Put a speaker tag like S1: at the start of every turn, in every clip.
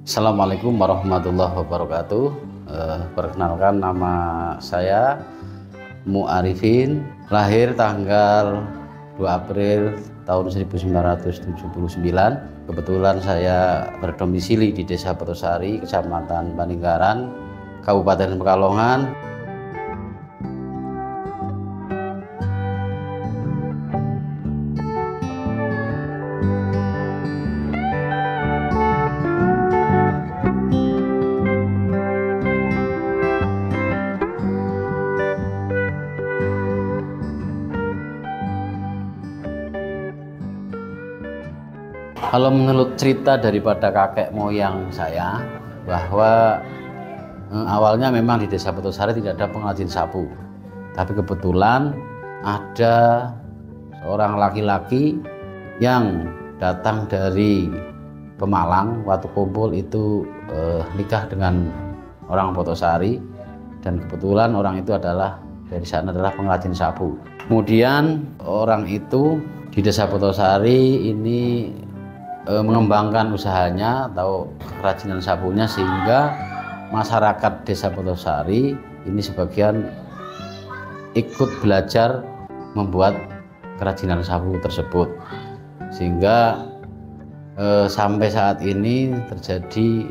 S1: Assalamualaikum warahmatullahi wabarakatuh. Perkenalkan, nama saya Mu'arifin, lahir tanggal 2 April tahun 1979. Kebetulan saya berdomisili di Desa Potosari, Kecamatan Paninggaran, Kabupaten Pekalongan. Kalau menurut cerita daripada kakek moyang saya, bahwa awalnya memang di Desa Potosari tidak ada pengrajin sapu, tapi kebetulan ada seorang laki-laki yang datang dari Pemalang. Waktu kumpul itu nikah dengan orang Potosari, dan kebetulan orang itu adalah dari sana adalah pengrajin sapu. Kemudian orang itu di Desa Potosari ini mengembangkan usahanya atau kerajinan sapunya, sehingga masyarakat Desa Potosari ini sebagian ikut belajar membuat kerajinan sapu tersebut, sehingga sampai saat ini terjadi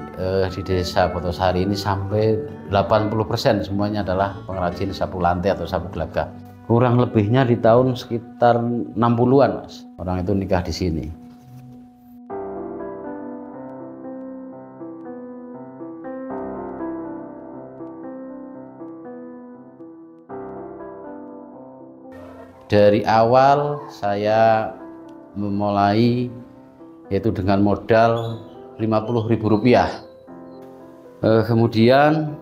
S1: di Desa Potosari ini sampai 80% semuanya adalah pengrajin sapu lantai atau sapu gelagah. Kurang lebihnya di tahun sekitar 60-an Mas, orang itu nikah di sini. Dari awal saya memulai yaitu dengan modal Rp50.000. Kemudian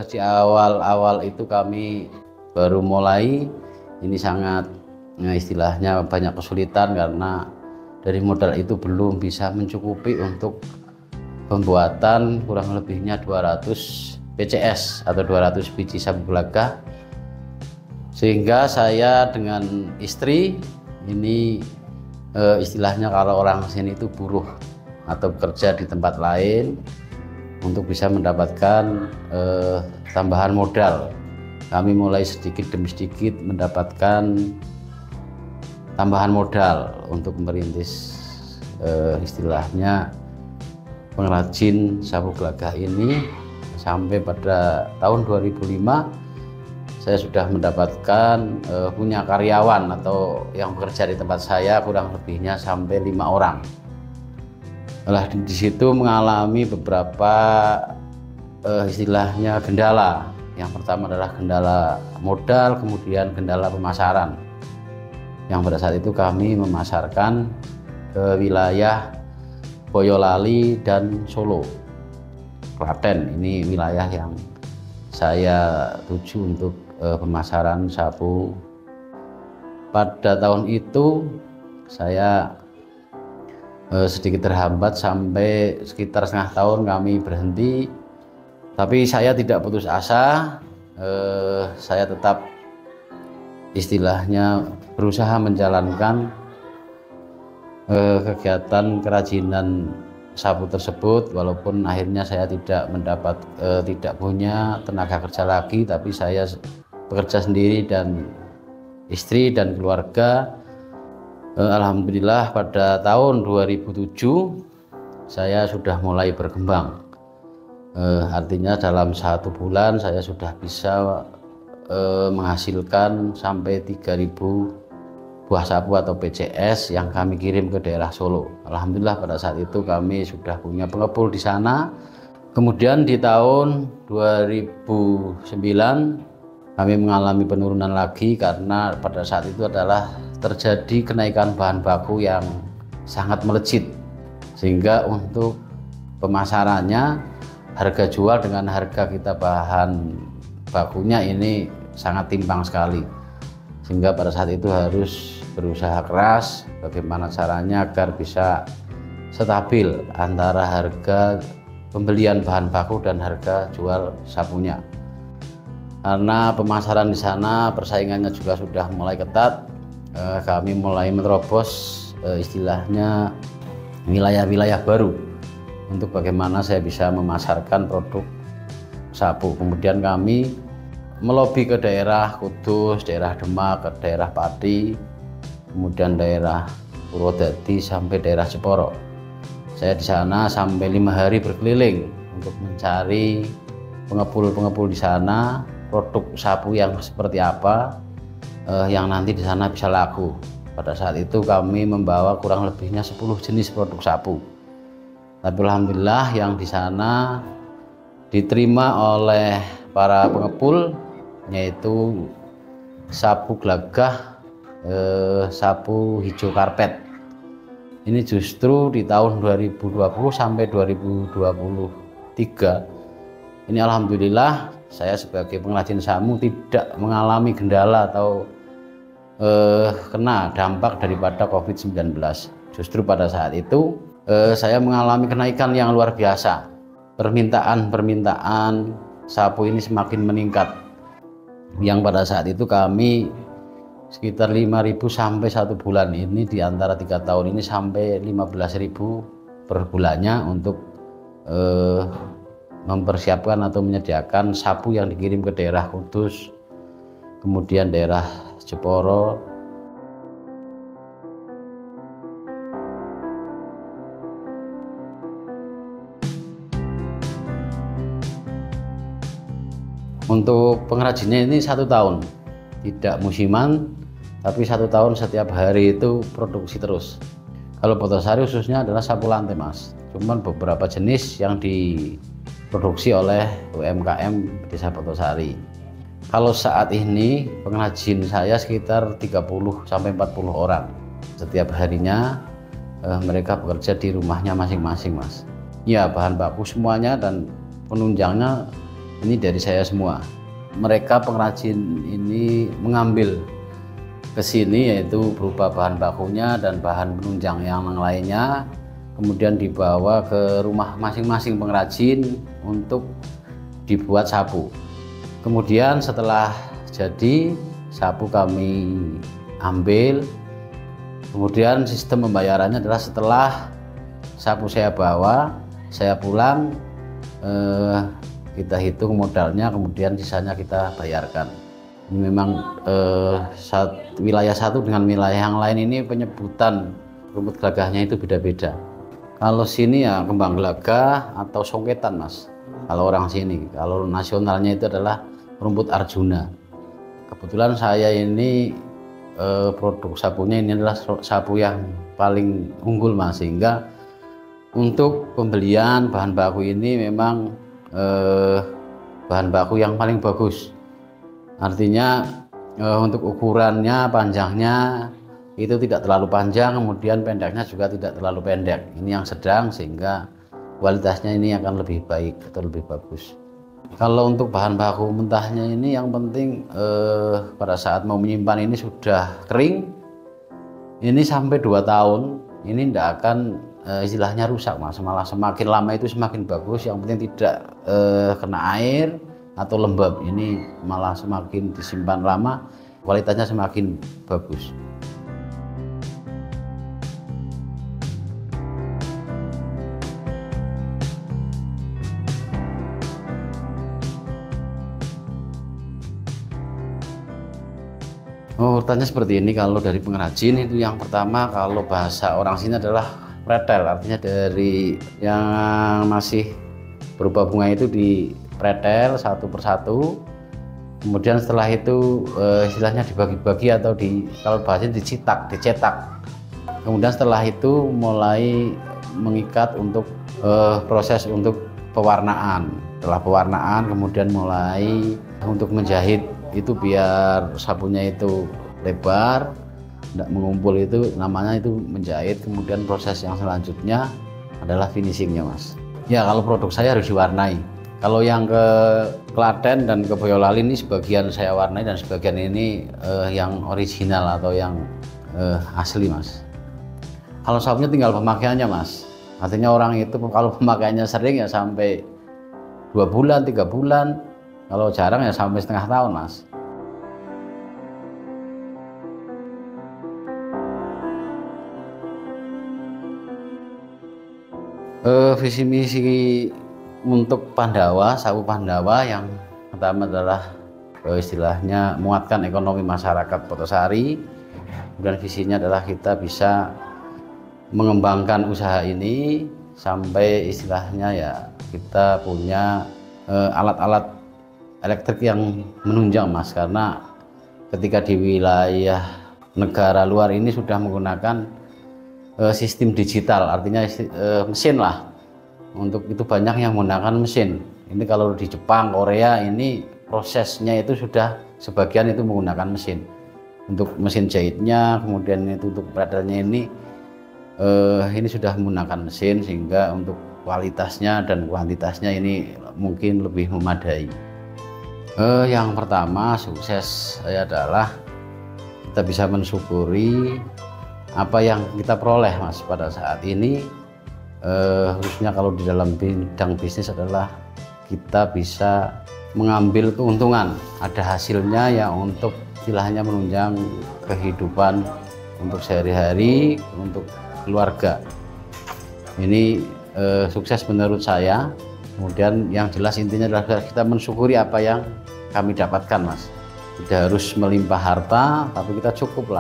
S1: di awal-awal itu kami baru mulai, ini sangat istilahnya banyak kesulitan karena dari modal itu belum bisa mencukupi untuk pembuatan kurang lebihnya 200 PCS atau 200 biji sapu gelagah. Sehingga saya dengan istri ini istilahnya kalau orang sini itu buruh atau bekerja di tempat lain untuk bisa mendapatkan tambahan modal. Kami mulai sedikit demi sedikit mendapatkan tambahan modal untuk merintis istilahnya pengrajin sapu gelagah ini, sampai pada tahun 2005 saya sudah mendapatkan punya karyawan atau yang bekerja di tempat saya kurang lebihnya sampai 5 orang. Setelah di situ mengalami beberapa istilahnya kendala. Yang pertama adalah kendala modal, kemudian kendala pemasaran. Yang pada saat itu kami memasarkan ke wilayah Boyolali dan Solo, Klaten. Ini wilayah yang saya tuju untuk pemasaran sapu. Pada tahun itu saya sedikit terhambat sampai sekitar setengah tahun kami berhenti, tapi saya tidak putus asa. Saya tetap istilahnya berusaha menjalankan kegiatan kerajinan sapu tersebut, walaupun akhirnya saya tidak punya tenaga kerja lagi, tapi saya bekerja sendiri dan istri dan keluarga. Alhamdulillah pada tahun 2007 saya sudah mulai berkembang. Artinya dalam 1 bulan saya sudah bisa menghasilkan sampai 3.000 buah sapu atau PCS yang kami kirim ke daerah Solo. Alhamdulillah pada saat itu kami sudah punya pengepul di sana. Kemudian di tahun 2009 kami mengalami penurunan lagi karena pada saat itu adalah terjadi kenaikan bahan baku yang sangat melejit, sehingga untuk pemasarannya harga jual dengan harga kita bahan bakunya ini sangat timpang sekali, sehingga pada saat itu harus berusaha keras bagaimana caranya agar bisa stabil antara harga pembelian bahan baku dan harga jual sapunya. Karena pemasaran di sana persaingannya juga sudah mulai ketat, kami mulai menerobos istilahnya wilayah-wilayah baru untuk bagaimana saya bisa memasarkan produk sapu. Kemudian kami melobi ke daerah Kudus, daerah Demak, ke daerah Pati, kemudian daerah Purwodadi sampai daerah Jeporo. Saya di sana sampai 5 hari berkeliling untuk mencari pengepul-pengepul di sana, produk sapu yang seperti apa yang nanti di sana bisa laku. Pada saat itu kami membawa kurang lebihnya 10 jenis produk sapu. Tapi alhamdulillah yang di sana diterima oleh para pengepul, yaitu sapu gelagah, sapu hijau karpet. Ini justru di tahun 2020 sampai 2023 ini alhamdulillah saya sebagai pengrajin sapu tidak mengalami kendala atau kena dampak daripada COVID-19. Justru pada saat itu saya mengalami kenaikan yang luar biasa. Permintaan sapu ini semakin meningkat, yang pada saat itu kami sekitar 5.000 sampai 1 bulan ini, di antara 3 tahun ini sampai 15.000 per bulannya untuk mempersiapkan atau menyediakan sapu yang dikirim ke daerah Kudus, kemudian daerah Jeporo. Untuk pengrajinnya ini 1 tahun, tidak musiman, tapi 1 tahun setiap hari itu produksi terus. Kalau Potosari khususnya adalah sapu lantai, Mas. Cuman beberapa jenis yang diproduksi oleh UMKM Desa Potosari. Kalau saat ini pengrajin saya sekitar 30 sampai 40 orang. Setiap harinya mereka bekerja di rumahnya masing-masing, Mas. Ya, bahan baku semuanya dan penunjangnya ini dari saya semua. Mereka pengrajin ini mengambil ke sini yaitu berupa bahan bakunya dan bahan penunjang yang lainnya, kemudian dibawa ke rumah masing-masing pengrajin untuk dibuat sapu. Kemudian setelah jadi sapu kami ambil, kemudian sistem pembayarannya adalah setelah sapu saya bawa, saya pulang, kita hitung modalnya, kemudian sisanya kita bayarkan. Ini memang wilayah satu dengan wilayah yang lain ini penyebutan rumput gelagahnya itu beda-beda. Kalau sini ya kembang gelagah atau songketan, Mas. Kalau orang sini, kalau nasionalnya itu adalah rumput Arjuna. Kebetulan saya ini produk sapunya ini adalah sapu yang paling unggul, Mas, sehingga untuk pembelian bahan baku ini memang bahan baku yang paling bagus. Artinya untuk ukurannya, panjangnya itu tidak terlalu panjang, kemudian pendeknya juga tidak terlalu pendek. Ini yang sedang, sehingga kualitasnya ini akan lebih baik atau lebih bagus. Kalau untuk bahan baku mentahnya ini yang penting pada saat mau menyimpan ini sudah kering, ini sampai 2 tahun ini tidak akan istilahnya rusak, Mas. Malah semakin lama itu semakin bagus, yang penting tidak kena air atau lembab. Ini malah semakin disimpan lama kualitasnya semakin bagus. Urutannya seperti ini. Kalau dari pengrajin itu yang pertama, kalau bahasa orang sini adalah pretel, artinya dari yang masih berupa bunga itu dipretel satu persatu, kemudian setelah itu istilahnya dibagi-bagi atau kalau bahasa dicetak. Kemudian setelah itu mulai mengikat untuk proses untuk pewarnaan. Setelah pewarnaan kemudian mulai untuk menjahit itu biar sapunya itu lebar, tidak mengumpul, itu namanya itu menjahit. Kemudian proses yang selanjutnya adalah finishingnya Mas. Ya kalau produk saya harus diwarnai. Kalau yang ke Klaten dan ke Boyolali ini sebagian saya warnai dan sebagian ini yang original atau yang asli Mas. Kalau sabunnya tinggal pemakaiannya Mas. Artinya orang itu kalau pemakaiannya sering ya sampai 2 bulan, 3 bulan. Kalau jarang ya sampai setengah tahun Mas. Visi misi untuk Pandawa, Sapu Pandawa yang pertama adalah istilahnya menguatkan ekonomi masyarakat Potosari. Kemudian visinya adalah kita bisa mengembangkan usaha ini sampai istilahnya ya kita punya alat-alat elektrik yang menunjang Mas, karena ketika di wilayah negara luar ini sudah menggunakan sistem digital, artinya mesin lah. Untuk itu banyak yang menggunakan mesin. Ini kalau di Jepang, Korea ini prosesnya itu sudah sebagian itu menggunakan mesin. Untuk mesin jahitnya, kemudian itu untuk peradannya ini sudah menggunakan mesin, sehingga untuk kualitasnya dan kuantitasnya ini mungkin lebih memadai. Yang pertama sukses saya adalah kita bisa mensyukuri apa yang kita peroleh Mas pada saat ini. Khususnya kalau di dalam bidang bisnis adalah kita bisa mengambil keuntungan, ada hasilnya ya untuk istilahnya menunjang kehidupan untuk sehari-hari, untuk keluarga. Ini sukses menurut saya. Kemudian yang jelas intinya adalah kita mensyukuri apa yang kami dapatkan Mas. Tidak harus melimpah harta, tapi kita cukup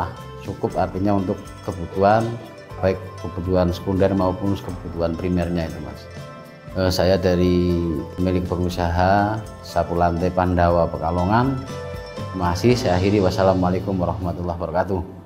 S1: artinya untuk kebutuhan, baik kebutuhan sekunder maupun kebutuhan primernya itu Mas. Saya dari pemilik pengusaha Sapu Lantai Pandawa Pekalongan. Masih saya akhiri, wassalamualaikum warahmatullahi wabarakatuh.